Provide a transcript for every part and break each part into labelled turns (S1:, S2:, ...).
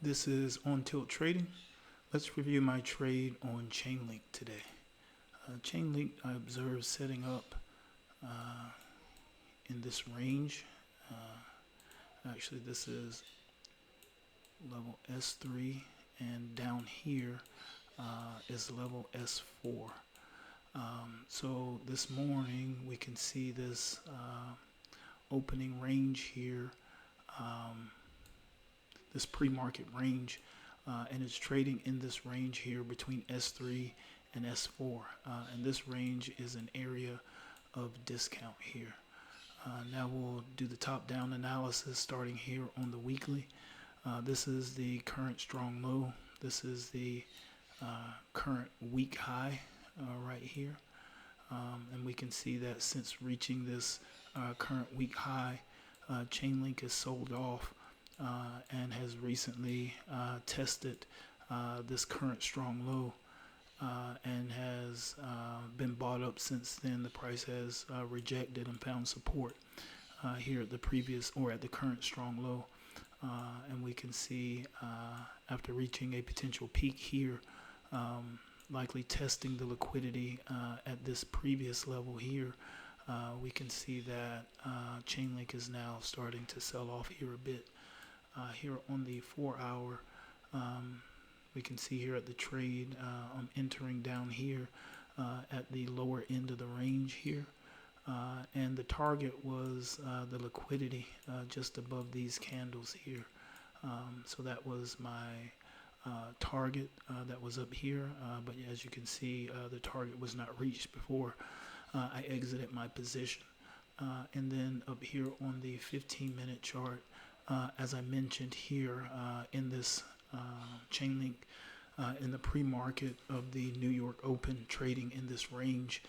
S1: This is On Tilt Trading. Let's review my trade on Chainlink today. Chainlink, I observed setting up in this range. Actually, this is level S3, and down here is level S4. So this morning we can see this opening range here, this pre-market range, and it's trading in this range here between S3 and S4, and this range is an area of discount here. Now we'll do the top-down analysis starting here on the weekly. This is the current strong low. This is the current week high right here. And we can see that since reaching this current week high, Chainlink has sold off and has recently tested this current strong low and has been bought up since then. The price has rejected and found support here at the previous or at the current strong low. And we can see after reaching a potential peak here, likely testing the liquidity at this previous level here, we can see that Chainlink is now starting to sell off here a bit. Here on the 4-hour, we can see here at the trade, I'm entering down here at the lower end of the range here. And the target was the liquidity just above these candles here. So that was my target that was up here, but as you can see, the target was not reached before I exited my position. And then up here on the 15-minute chart, as I mentioned here in this Chainlink, in the pre-market of the New York Open, trading in this range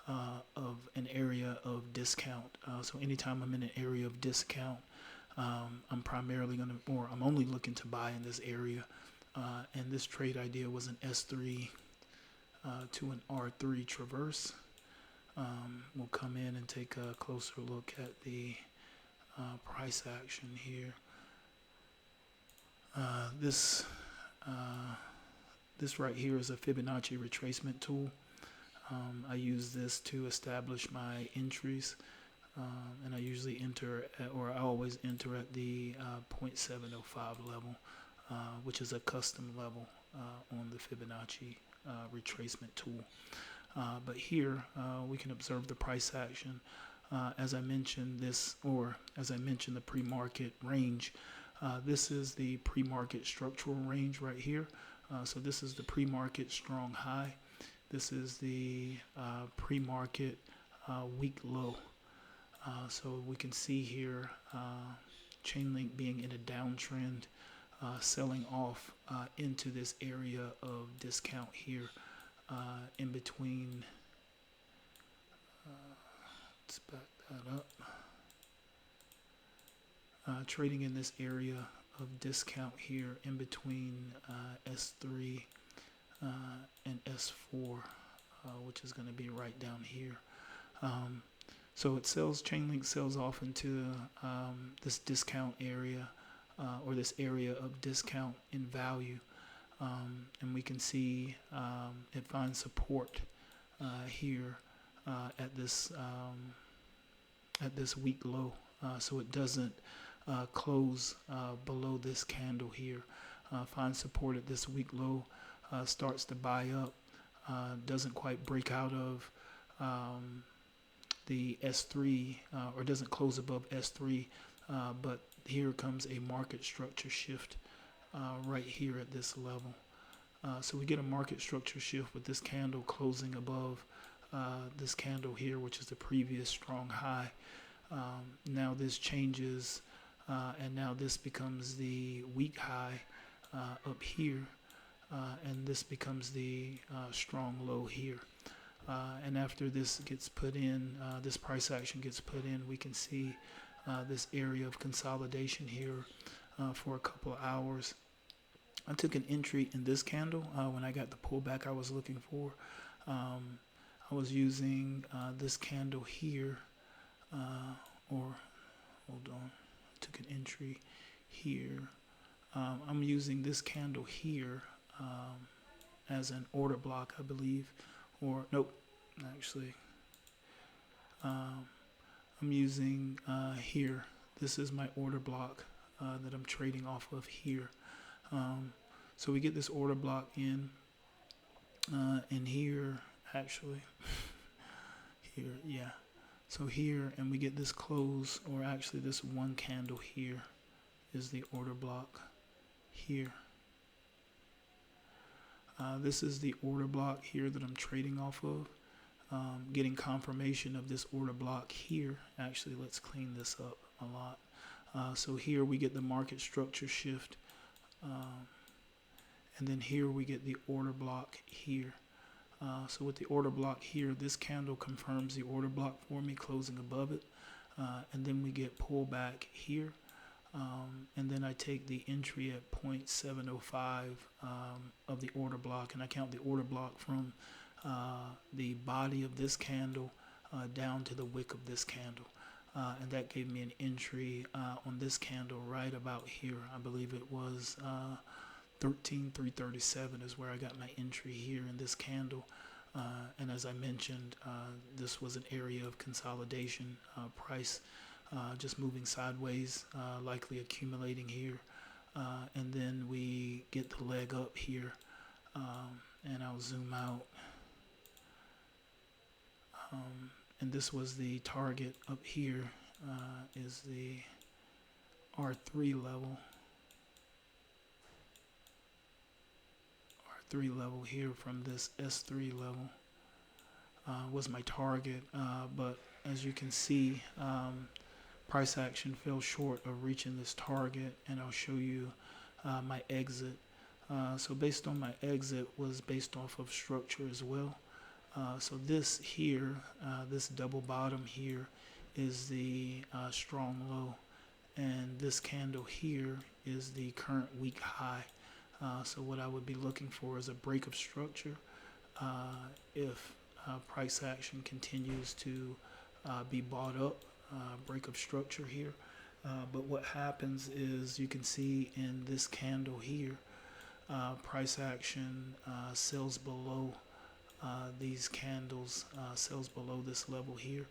S1: of an area of discount. So anytime I'm in an area of discount, I'm primarily going to, or I'm only looking to buy in this area. And this trade idea was an S3 to an R3 traverse. We'll come in and take a closer look at the price action here. This right here is a Fibonacci retracement tool. I use this to establish my entries, and I usually enter at, or I always enter at the 0.705 level, which is a custom level on the Fibonacci retracement tool. But here we can observe the price action. As I mentioned the pre-market range. This is the pre-market structural range right here. So this is the pre-market strong high. This is the pre-market week low. So we can see here Chainlink being in a downtrend, selling off into this area of discount here in between. Let's back that up. Trading in this area of discount here in between S3 and S4, which is going to be right down here. So Chainlink sells off into this discount area, or this area of discount in value, and we can see it finds support here at this week low. So it doesn't close below this candle here. Finds support at this week low, starts to buy up, doesn't quite break out of the S3, or doesn't close above S3, but here comes a market structure shift right here at this level. So we get a market structure shift with this candle closing above this candle here, which is the previous strong high. Now this changes, and now this becomes the week high up here, and this becomes the strong low here. And after this gets put in, this price action gets put in, we can see this area of consolidation here for a couple of hours. I took an entry in this candle when I got the pullback I was looking for. I was using this candle here, or hold on, I took an entry here I'm using this candle here as an order block, I believe, or nope, actually, I'm using here. This is my order block that I'm trading off of here. So we get this order block in here, actually, here, yeah. So here, and we get this close, or actually this one candle here is the order block here. This is the order block here that I'm trading off of. Getting confirmation of this order block here. Actually, let's clean this up a lot. So here we get the market structure shift. And then here we get the order block here. So with the order block here, this candle confirms the order block for me, closing above it. And then we get pullback here. And then I take the entry at 0.705 of the order block, and I count the order block from the body of this candle down to the wick of this candle. And that gave me an entry on this candle right about here. I believe it was 13,337 is where I got my entry here in this candle. And as I mentioned, this was an area of consolidation, price just moving sideways, likely accumulating here. And then we get the leg up here, and I'll zoom out. And this was the target up here, is the R3 level. R3 level here from this S3 level was my target, but as you can see, price action fell short of reaching this target, and I'll show you my exit. So based on my exit was based off of structure as well. So this here, this double bottom here is the strong low, and this candle here is the current week high. So what I would be looking for is a break of structure if price action continues to be bought up, break of structure here. But what happens is you can see in this candle here, price action sells below these candles, sells below this level here.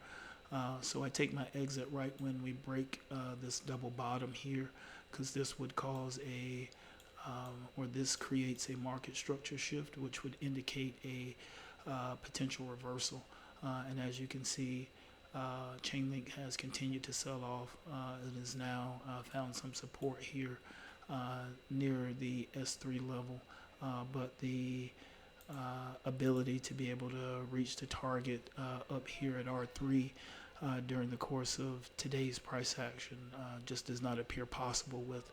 S1: So I take my exit right when we break this double bottom here, because this would cause a or this creates a market structure shift, which would indicate a potential reversal. And as you can see, Chainlink has continued to sell off. It has now found some support here near the S3 level, but the ability to be able to reach the target up here at R3 during the course of today's price action just does not appear possible with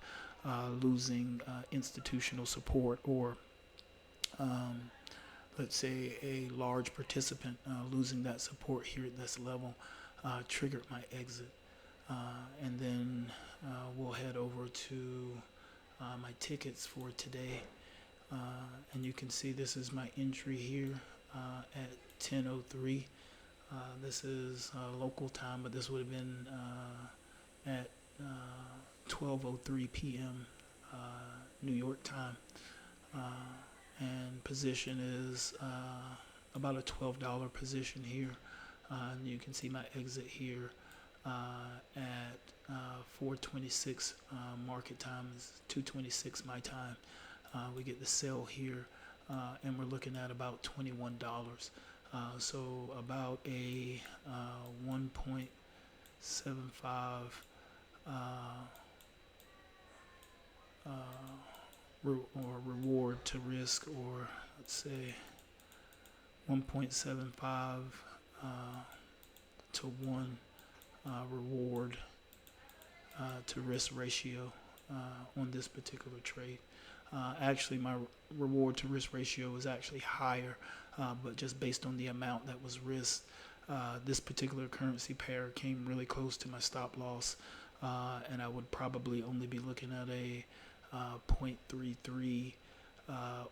S1: losing institutional support, or let's say a large participant losing that support here at this level triggered my exit. And then we'll head over to my tickets for today. And you can see this is my entry here at 10:03. This is local time, but this would have been at 12:03 p.m. New York time. And position is about a $12 position here. And you can see my exit here at 4:26 market time, is 2:26 my time. We get the sell here, and we're looking at about $21. So about a 1.75 or reward to risk, or let's say 1.75 to 1 reward to risk ratio on this particular trade. Actually, my reward to risk ratio is actually higher, but just based on the amount that was risked, this particular currency pair came really close to my stop loss, and I would probably only be looking at a 0.33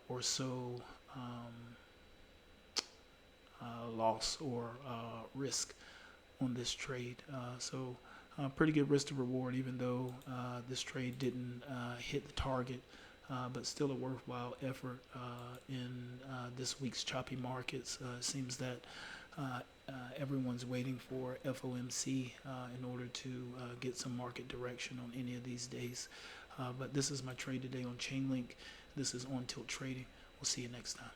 S1: or so loss or risk on this trade. So Pretty good risk to reward, even though this trade didn't hit the target, but still a worthwhile effort in this week's choppy markets. It seems that everyone's waiting for FOMC in order to get some market direction on any of these days. But this is my trade today on Chainlink. This is On Tilt Trading. We'll see you next time.